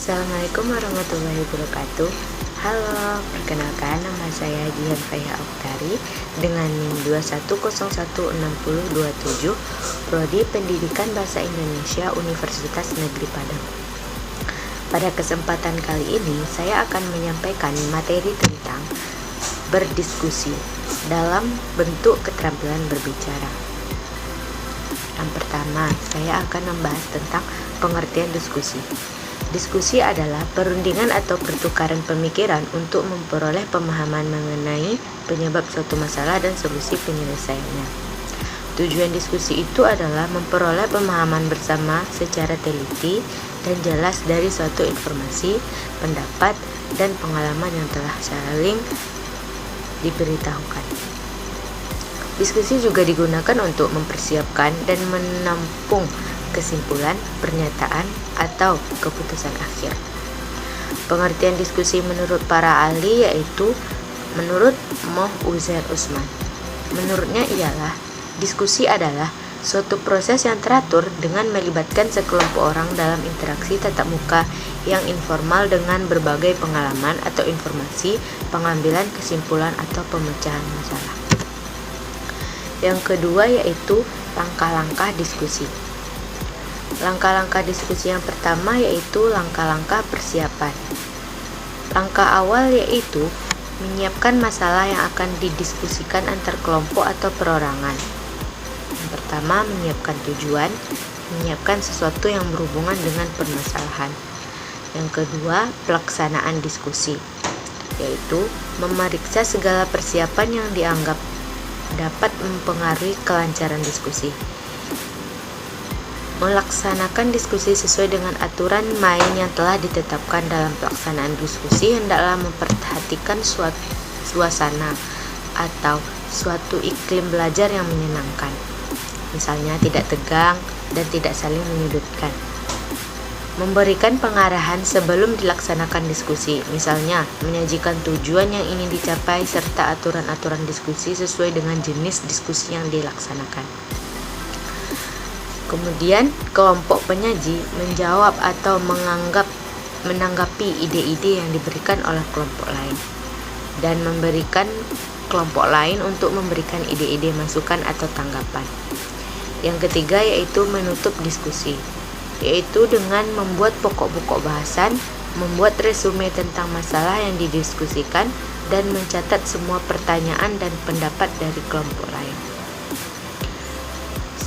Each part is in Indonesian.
Assalamualaikum warahmatullahi wabarakatuh. Halo, perkenalkan nama saya Jihan Faiha Okhtari dengan NIM 21016027, Prodi Pendidikan Bahasa Indonesia Universitas Negeri Padang. Pada kesempatan kali ini, saya akan menyampaikan materi tentang berdiskusi dalam bentuk keterampilan berbicara. Yang pertama, saya akan membahas tentang pengertian diskusi. Diskusi adalah perundingan atau pertukaran pemikiran untuk memperoleh pemahaman mengenai penyebab suatu masalah dan solusi penyelesaiannya. Tujuan diskusi itu adalah memperoleh pemahaman bersama secara teliti dan jelas dari suatu informasi, pendapat, dan pengalaman yang telah saling diberitahukan. Diskusi juga digunakan untuk mempersiapkan dan menampung kesimpulan, pernyataan, atau keputusan akhir. Pengertian diskusi menurut para ahli yaitu menurut Moh Uzair Usman. Menurutnya ialah diskusi adalah suatu proses yang teratur dengan melibatkan sekelompok orang dalam interaksi tatap muka yang informal dengan berbagai pengalaman atau informasi, pengambilan kesimpulan atau pemecahan masalah. Yang kedua yaitu langkah-langkah diskusi. Langkah-langkah diskusi yang pertama yaitu langkah-langkah persiapan. Langkah awal yaitu menyiapkan masalah yang akan didiskusikan antar kelompok atau perorangan. Yang pertama, menyiapkan tujuan, menyiapkan sesuatu yang berhubungan dengan permasalahan. Yang kedua, pelaksanaan diskusi, yaitu memeriksa segala persiapan yang dianggap dapat mempengaruhi kelancaran diskusi. Melaksanakan diskusi sesuai dengan aturan main yang telah ditetapkan dalam pelaksanaan diskusi hendaklah memperhatikan suasana atau suatu iklim belajar yang menyenangkan. Misalnya tidak tegang dan tidak saling menyudutkan. Memberikan pengarahan sebelum dilaksanakan diskusi, misalnya menyajikan tujuan yang ingin dicapai serta aturan-aturan diskusi sesuai dengan jenis diskusi yang dilaksanakan. Kemudian, kelompok penyaji menjawab atau menanggapi ide-ide yang diberikan oleh kelompok lain dan memberikan kelompok lain untuk memberikan ide-ide masukan atau tanggapan. Yang ketiga yaitu menutup diskusi, yaitu dengan membuat pokok-pokok bahasan, membuat resume tentang masalah yang didiskusikan, dan mencatat semua pertanyaan dan pendapat dari kelompok lain.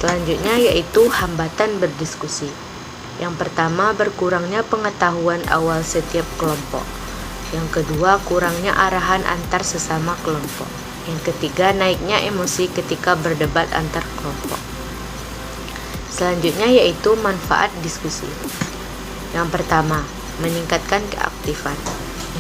Selanjutnya yaitu hambatan berdiskusi. Yang pertama, berkurangnya pengetahuan awal setiap kelompok. Yang kedua, kurangnya arahan antar sesama kelompok. Yang ketiga, naiknya emosi ketika berdebat antar kelompok. Selanjutnya yaitu manfaat diskusi. Yang pertama, meningkatkan keaktifan.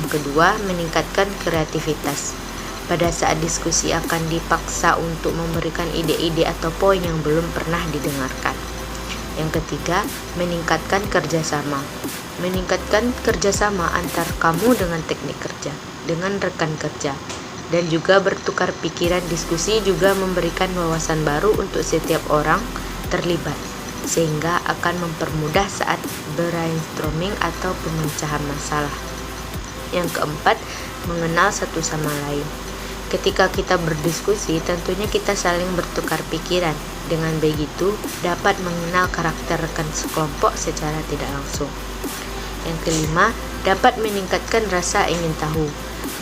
Yang kedua, meningkatkan kreativitas. Pada saat diskusi akan dipaksa untuk memberikan ide-ide atau poin yang belum pernah didengarkan. Yang ketiga, meningkatkan kerjasama. Meningkatkan kerjasama antar kamu dengan teknik kerja, dengan rekan kerja, dan juga bertukar pikiran. Diskusi juga memberikan wawasan baru untuk setiap orang terlibat, sehingga akan mempermudah saat brainstorming atau pemecahan masalah. Yang keempat, mengenal satu sama lain. Ketika kita berdiskusi, tentunya kita saling bertukar pikiran. Dengan begitu, dapat mengenal karakter rekan sekelompok secara tidak langsung. Yang kelima, dapat meningkatkan rasa ingin tahu.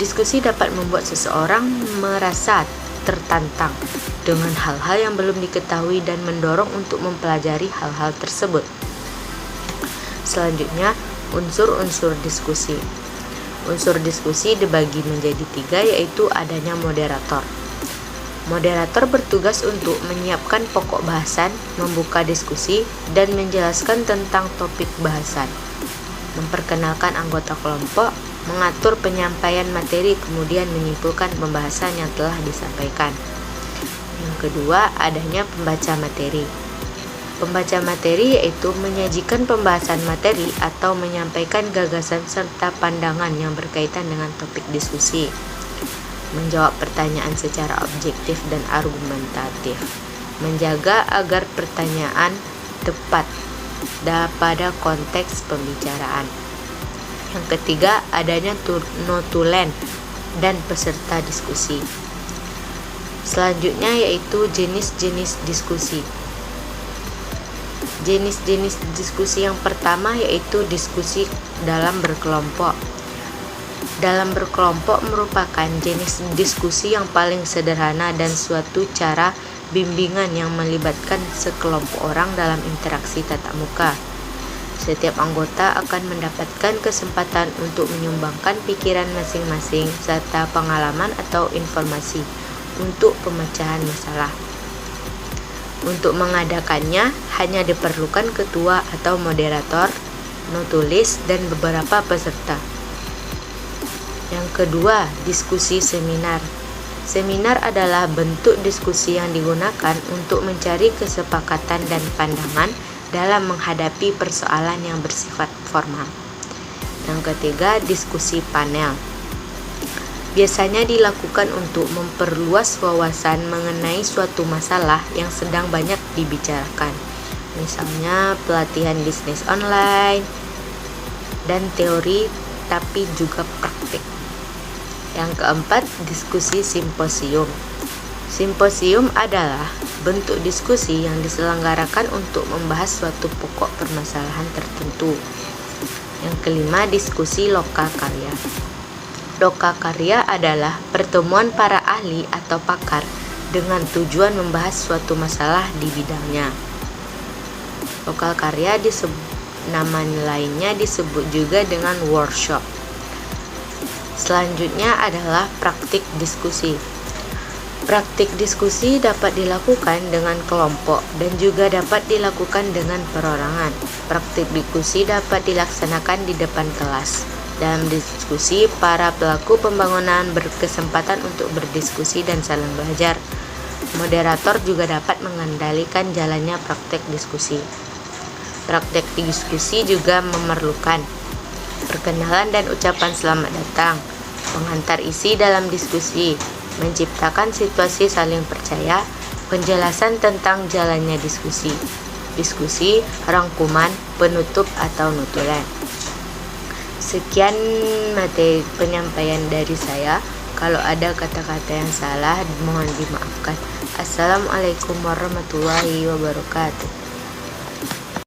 Diskusi dapat membuat seseorang merasa tertantang dengan hal-hal yang belum diketahui dan mendorong untuk mempelajari hal-hal tersebut. Selanjutnya, unsur-unsur diskusi. Unsur diskusi dibagi menjadi 3, yaitu adanya moderator. Moderator bertugas untuk menyiapkan pokok bahasan, membuka diskusi, dan menjelaskan tentang topik bahasan, memperkenalkan anggota kelompok, mengatur penyampaian materi, kemudian menyimpulkan pembahasan yang telah disampaikan. Yang kedua, adanya pembaca materi. Pembaca materi yaitu menyajikan pembahasan materi atau menyampaikan gagasan serta pandangan yang berkaitan dengan topik diskusi, menjawab pertanyaan secara objektif dan argumentatif, menjaga agar pertanyaan tepat pada konteks pembicaraan. Yang ketiga, adanya notulen dan peserta diskusi. Selanjutnya yaitu jenis-jenis diskusi. Jenis-jenis diskusi yang pertama yaitu diskusi dalam berkelompok. Dalam berkelompok merupakan jenis diskusi yang paling sederhana dan suatu cara bimbingan yang melibatkan sekelompok orang dalam interaksi tatap muka. Setiap anggota akan mendapatkan kesempatan untuk menyumbangkan pikiran masing-masing serta pengalaman atau informasi untuk pemecahan masalah. Untuk mengadakannya hanya diperlukan ketua atau moderator, notulis, dan beberapa peserta. Yang kedua, diskusi seminar. Seminar adalah bentuk diskusi yang digunakan untuk mencari kesepakatan dan pandangan dalam menghadapi persoalan yang bersifat formal. Yang ketiga, diskusi panel. Biasanya dilakukan untuk memperluas wawasan mengenai suatu masalah yang sedang banyak dibicarakan. Misalnya pelatihan bisnis online dan teori tapi juga praktik. Yang keempat, diskusi simposium. Simposium adalah bentuk diskusi yang diselenggarakan untuk membahas suatu pokok permasalahan tertentu. Yang kelima, diskusi lokakarya. Lokakarya adalah pertemuan para ahli atau pakar dengan tujuan membahas suatu masalah di bidangnya. Lokakarya nama lainnya disebut juga dengan workshop. Selanjutnya adalah praktik diskusi. Praktik diskusi dapat dilakukan dengan kelompok dan juga dapat dilakukan dengan perorangan. Praktik diskusi dapat dilaksanakan di depan kelas. Dalam diskusi, para pelaku pembangunan berkesempatan untuk berdiskusi dan saling belajar. Moderator juga dapat mengendalikan jalannya praktik diskusi. Praktik diskusi juga memerlukan perkenalan dan ucapan selamat datang, pengantar isi dalam diskusi, menciptakan situasi saling percaya, penjelasan tentang jalannya diskusi, rangkuman, penutup atau notulen. Sekian materi penyampaian dari saya. Kalau ada kata-kata yang salah, mohon dimaafkan. Assalamualaikum warahmatullahi wabarakatuh.